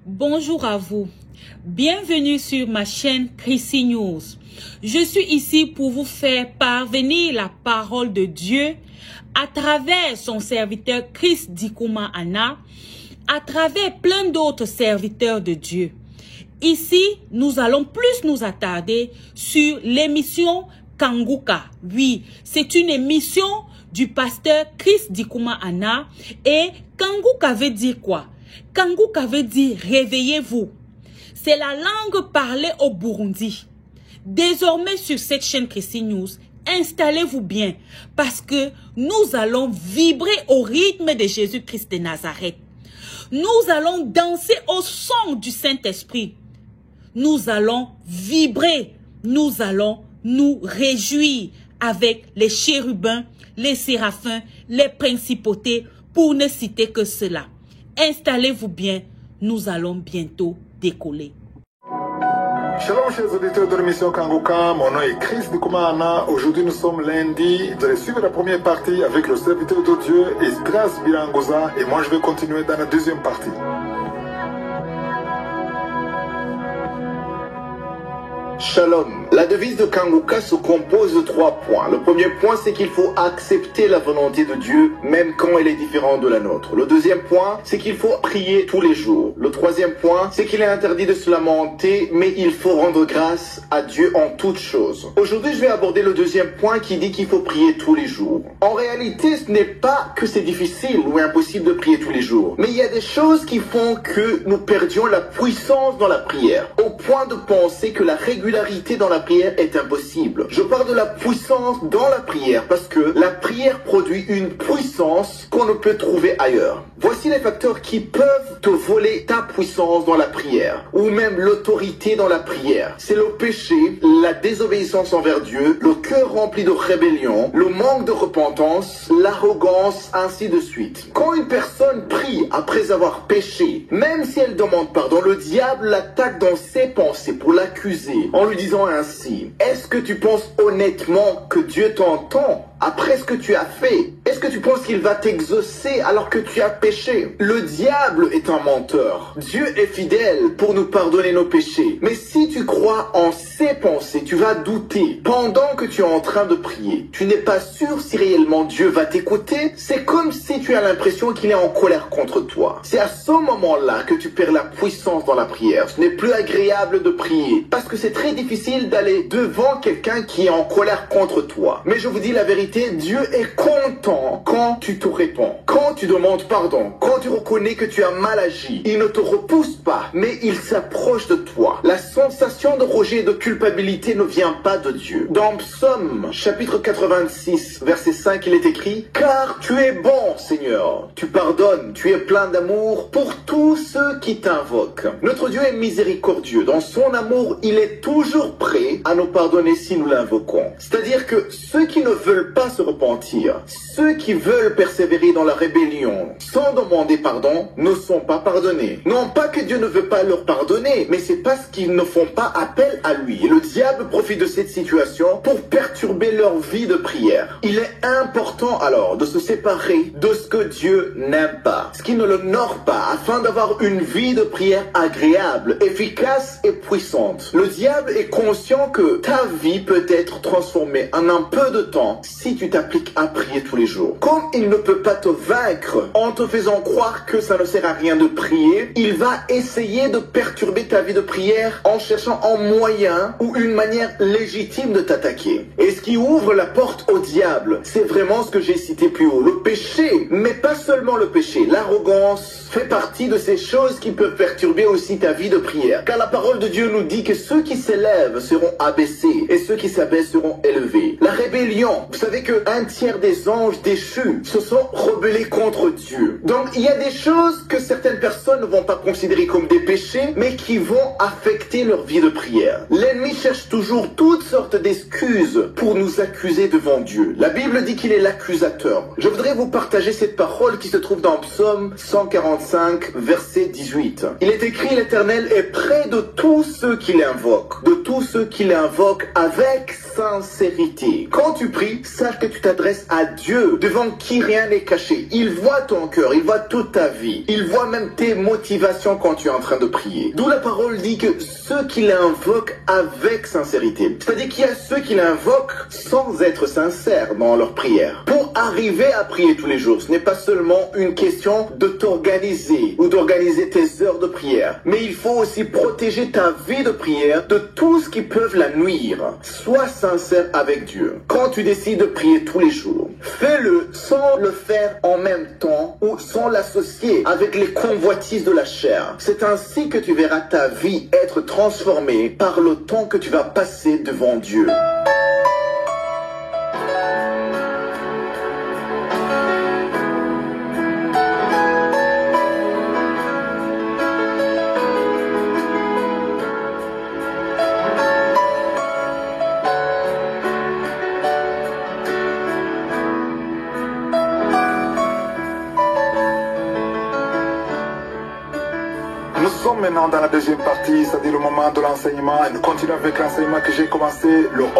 Bonjour à vous. Bienvenue sur ma chaîne Chrissy News. Je suis ici pour vous faire parvenir la parole de Dieu à travers son serviteur Chris Dikuma Anna, à travers plein d'autres serviteurs de Dieu. Ici, nous allons plus nous attarder sur l'émission Kanguka. Oui, c'est une émission du pasteur Chris Dikuma Anna. Et Kanguka veut dire quoi? Kanguka veut dire réveillez-vous. C'est la langue parlée au Burundi. Désormais sur cette chaîne Chrissy News, installez-vous bien parce que nous allons vibrer au rythme de Jésus-Christ de Nazareth. Nous allons danser au son du Saint-Esprit. Nous allons vibrer, nous allons nous réjouir avec les chérubins, les séraphins, les principautés, pour ne citer que cela. Installez-vous bien, nous allons bientôt décoller. Shalom chers auditeurs de l'émission Kanguka, mon nom est Chris Dikuma Anna. Aujourd'hui nous sommes lundi, vous allez suivre la première partie avec le serviteur de Dieu Esdras Birangoza et moi je vais continuer dans la deuxième partie. Shalom. La devise de Kanguka se compose de 3 points. Le premier point, c'est qu'il faut accepter la volonté de Dieu, même quand elle est différente de la nôtre. Le deuxième point, c'est qu'il faut prier tous les jours. Le troisième point, c'est qu'il est interdit de se lamenter, mais il faut rendre grâce à Dieu en toutes choses. Aujourd'hui, je vais aborder le deuxième point qui dit qu'il faut prier tous les jours. En réalité, ce n'est pas que c'est difficile ou impossible de prier tous les jours, mais il y a des choses qui font que nous perdions la puissance dans la prière, au point de penser que la régularité dans la prière est impossible. Je parle de la puissance dans la prière parce que la prière produit une puissance qu'on ne peut trouver ailleurs. Voici les facteurs qui peuvent te voler ta puissance dans la prière ou même l'autorité dans la prière. C'est le péché, la désobéissance envers Dieu, le cœur rempli de rébellion, le manque de repentance, l'arrogance, ainsi de suite. Quand une personne prie après avoir péché, même si elle demande pardon, le diable l'attaque dans ses pensées pour l'accuser en lui disant ainsi: est-ce que tu penses honnêtement que Dieu t'entend après ce que tu as fait? Est-ce que tu penses qu'il va t'exaucer alors que tu as péché? Le diable est un menteur. Dieu est fidèle pour nous pardonner nos péchés. Mais si tu crois en ses pensées, tu vas douter pendant que tu es en train de prier. Tu n'es pas sûr si réellement Dieu va t'écouter. C'est comme si tu as l'impression qu'il est en colère contre toi. C'est à ce moment-là que tu perds la puissance dans la prière. Ce n'est plus agréable de prier parce que c'est très difficile d'aller devant quelqu'un qui est en colère contre toi. Mais je vous dis la vérité, Dieu est content quand tu te réponds, quand tu demandes pardon, quand tu reconnais que tu as mal agi. Il ne te repousse pas, mais il s'approche de toi. La sensation de rejet et de culpabilité ne vient pas de Dieu. Dans Psaume, chapitre 86, verset 5, il est écrit: car tu es bon, Seigneur, tu pardonnes, tu es plein d'amour pour tous ceux qui t'invoquent. Notre Dieu est miséricordieux. Dans son amour, il est toujours prêt à nous pardonner si nous l'invoquons. C'est-à-dire que ceux qui ne veulent pas se repentir, ceux qui veulent persévérer dans la rébellion sans demander pardon ne sont pas pardonnés. Non pas que Dieu ne veut pas leur pardonner, mais c'est parce qu'ils ne font pas appel à lui. Et le diable profite de cette situation pour perturber leur vie de prière. Il est important alors de se séparer de ce que Dieu n'aime pas, ce qui ne l'honore pas, afin d'avoir une vie de prière agréable, efficace et puissante. Le diable est conscient que ta vie peut être transformée en un peu de temps si tu t'appliques à prier tous les jours. Comme il ne peut pas te vaincre en te faisant croire que ça ne sert à rien de prier, il va essayer de perturber ta vie de prière en cherchant un moyen ou une manière légitime de t'attaquer. Et ce qui ouvre la porte au diable, c'est vraiment ce que j'ai cité plus haut, le péché. Mais pas seulement le péché, l'arrogance fait partie de ces choses qui peuvent perturber aussi ta vie de prière. Car la parole de Dieu nous dit que ceux qui s'élèvent seront abaissés et ceux qui s'abaissent seront élevés. La rébellion, vous savez que 1/3 des anges déchus se sont rebellés contre Dieu. Donc il y a des choses que certaines personnes ne vont pas considérer comme des péchés, mais qui vont affecter leur vie de prière. L'ennemi cherche toujours toutes sortes d'excuses pour nous accuser devant Dieu. La Bible dit qu'il est l'accusateur. Je voudrais vous partager cette parole qui se trouve dans Psaume 145, verset 18. Il est écrit: l'Éternel est près de tous ceux qui l'invoquent, de tous ceux qui l'invoquent avec sincérité. Quand tu pries, sache que tu t'adresses à Dieu, devant qui rien n'est caché. Il voit ton cœur, il voit toute ta vie. Il voit même tes motivations quand tu es en train de prier. D'où la parole dit que ceux qui l'invoquent avec sincérité. C'est-à-dire qu'il y a ceux qui l'invoquent sans être sincères dans leur prière. Pour arriver à prier tous les jours, ce n'est pas seulement une question de t'organiser ou d'organiser tes heures de prière, mais il faut aussi protéger ta vie de prière de tout ce qui peut la nuire. Sois sincère avec Dieu. Quand tu décides de prier tous les jours, fais-le sans le faire en même temps ou sans l'associer avec les convoitises de la chair. C'est ainsi que tu verras ta vie être transformée par le temps que tu vas passer devant Dieu. Nous sommes maintenant dans la deuxième partie, c'est-à-dire le moment de l'enseignement. Et nous continuons avec l'enseignement que j'ai commencé le 11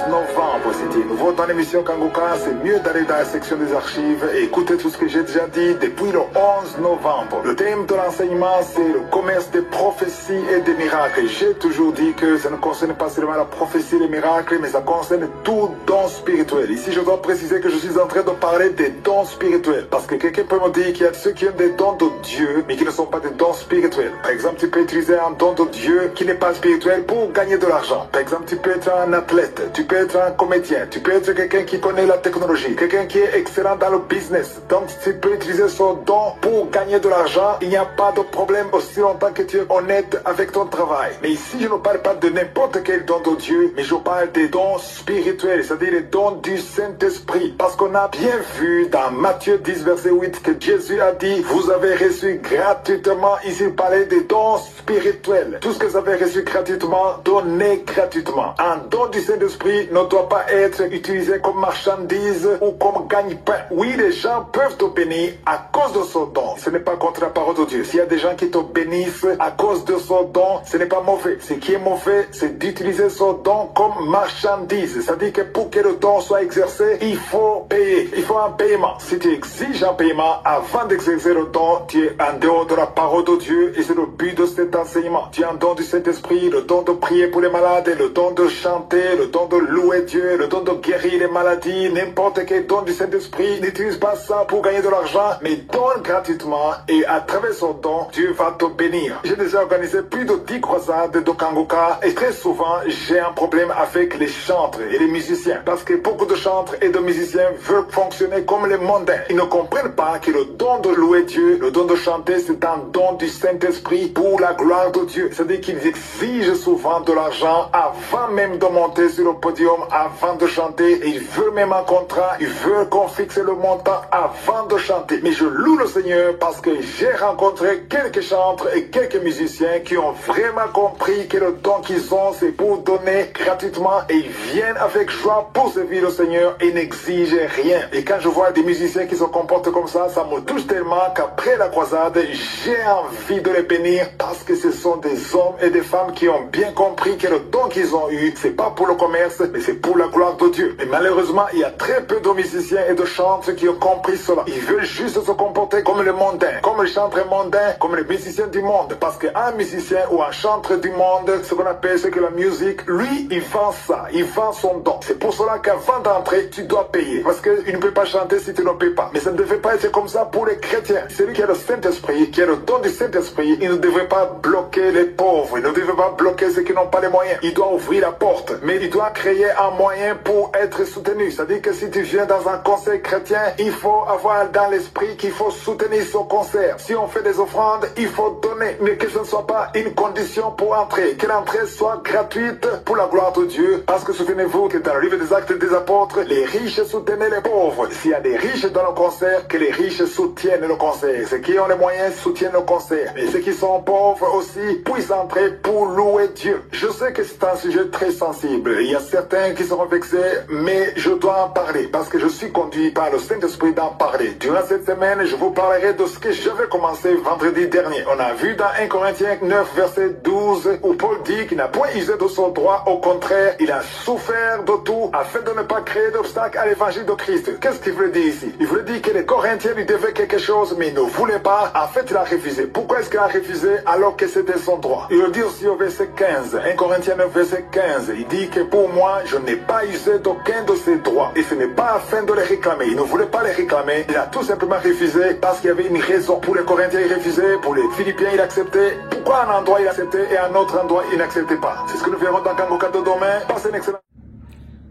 novembre. C'était nouveau dans l'émission Kanguka. C'est mieux d'aller dans la section des archives et écouter tout ce que j'ai déjà dit depuis le 11 novembre. Le thème de l'enseignement, c'est le commerce des prophéties et des miracles. J'ai toujours dit que ça ne concerne pas seulement la prophétie et les miracles, mais ça concerne tout don spirituel. Ici, je dois préciser que je suis en train de parler des dons spirituels. Parce que quelqu'un peut me dire qu'il y a ceux qui ont des dons de Dieu, mais qui ne sont pas des dons spirituels. Par exemple, tu peux utiliser un don de Dieu qui n'est pas spirituel pour gagner de l'argent. Par exemple, tu peux être un athlète, tu peux être un comédien, tu peux être quelqu'un qui connaît la technologie, quelqu'un qui est excellent dans le business. Donc, tu peux utiliser son don pour gagner de l'argent. Il n'y a pas de problème aussi longtemps que tu es honnête avec ton travail. Mais ici, je ne parle pas de n'importe quel don de Dieu, mais je parle des dons spirituels, c'est-à-dire les dons du Saint-Esprit. Parce qu'on a bien vu dans Matthieu 10, verset 8, que Jésus a dit, vous avez reçu gratuitement, ici il parlait des dons spirituels. Tout ce que vous avez reçu gratuitement, donnez gratuitement. Un don du Saint-Esprit ne doit pas être utilisé comme marchandise ou comme gagne-pain. Oui, les gens peuvent te bénir à cause de son don. Ce n'est pas contre la parole de Dieu. S'il y a des gens qui te bénissent à cause de son don, ce n'est pas mauvais. Ce qui est mauvais, c'est d'utiliser son don comme marchandise. C'est-à-dire que pour que le don soit exercé, il faut payer. Il faut un paiement. Si tu exiges un paiement avant d'exercer le don, tu es en dehors de la parole de Dieu et c'est le but de cet enseignement. Tu as un don du Saint-Esprit, le don de prier pour les malades, le don de chanter, le don de louer Dieu, le don de guérir les maladies, n'importe quel don du Saint-Esprit. N'utilise pas ça pour gagner de l'argent, mais donne gratuitement et à travers son don, Dieu va te bénir. J'ai déjà organisé plus de 10 croisades de Kanguka et très souvent, j'ai un problème avec les chantres et les musiciens parce que beaucoup de chantres et de musiciens veulent fonctionner comme les mondains. Ils ne comprennent pas que le don de louer Dieu, le don de chanter, c'est un don du Saint-Esprit pour la gloire de Dieu. C'est-à-dire qu'ils exigent souvent de l'argent avant même de monter sur le podium, avant de chanter. Et ils veulent même un contrat, ils veulent qu'on fixe le montant avant de chanter. Mais je loue le Seigneur parce que j'ai rencontré quelques chantres et quelques musiciens qui ont vraiment compris que le don qu'ils ont, c'est pour donner gratuitement et ils viennent avec joie pour servir le Seigneur et n'exigent rien. Et quand je vois des musiciens qui se comportent comme ça me touche tellement qu'après la croisade, j'ai envie de les bénir parce que ce sont des hommes et des femmes qui ont bien compris que le don qu'ils ont eu, c'est pas pour le commerce, mais c'est pour la gloire de Dieu. Mais malheureusement, il y a très peu de musiciens et de chantres qui ont compris cela. Ils veulent juste se comporter comme les mondains, comme les chantres mondains, comme les musiciens du monde. Parce qu'un musicien ou un chantre du monde, ce qu'on appelle ce que la musique, lui, il vend ça, il vend son don. C'est pour cela qu'avant d'entrer, tu dois payer. Parce qu'il ne peut pas chanter si tu ne payes pas. Mais ça ne devait pas être comme ça pour les chrétiens. Celui qui a le Saint-Esprit, qui a le don du Saint-Esprit, il ne devrait pas bloquer les pauvres, il ne devrait pas bloquer ceux qui n'ont pas les moyens. Il doit ouvrir la porte, mais il doit créer un moyen pour être soutenu. C'est-à-dire que si tu viens dans un concert chrétien, il faut avoir dans l'esprit qu'il faut soutenir son concert. Si on fait des offrandes, il faut donner, mais que ce ne soit pas une condition pour entrer, que l'entrée soit gratuite pour la gloire de Dieu. Parce que souvenez-vous que dans le livre des Actes des Apôtres, les riches soutenaient les pauvres. S'il y a des riches dans le concert, que les riches soutiennent le concert. Ceux qui ont les moyens soutiennent le concert. Et ceux qui qui sont pauvres aussi puissent entrer pour louer Dieu. Je sais que c'est un sujet très sensible. Il y a certains qui seront vexés, mais je dois en parler parce que je suis conduit par le Saint-Esprit d'en parler. Durant cette semaine, je vous parlerai de ce que j'avais commencé vendredi dernier. On a vu dans 1 Corinthiens 9, verset 12, où Paul dit qu'il n'a point usé de son droit. Au contraire, il a souffert de tout afin de ne pas créer d'obstacle à l'évangile de Christ. Qu'est-ce qu'il veut dire ici? Il veut dire que les Corinthiens lui devaient quelque chose, mais il ne voulait pas. En fait, il a refusé. Pourquoi est-ce qu'il a refusé alors que c'était son droit? Il le dit aussi au verset 15, 1 Corinthiens 9, verset 15. Il dit que pour moi, je n'ai pas usé d'aucun de ses droits. Et ce n'est pas afin de les réclamer. Il ne voulait pas les réclamer. Il a tout simplement refusé parce qu'il y avait une raison. Pour les Corinthiens, il refusait. Pour les Philippiens, il acceptait. Pourquoi un endroit il acceptait et un autre endroit il n'acceptait pas? C'est ce que nous verrons dans Kangoka de demain. Passez une excellente...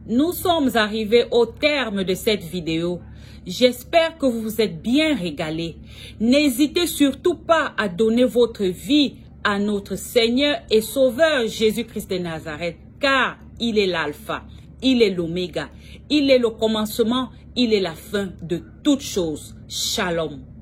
Nous sommes arrivés au terme de cette vidéo. J'espère que vous vous êtes bien régalés. N'hésitez surtout pas à donner votre vie à notre Seigneur et Sauveur Jésus-Christ de Nazareth, car il est l'alpha, il est l'oméga, il est le commencement, il est la fin de toutes choses. Shalom.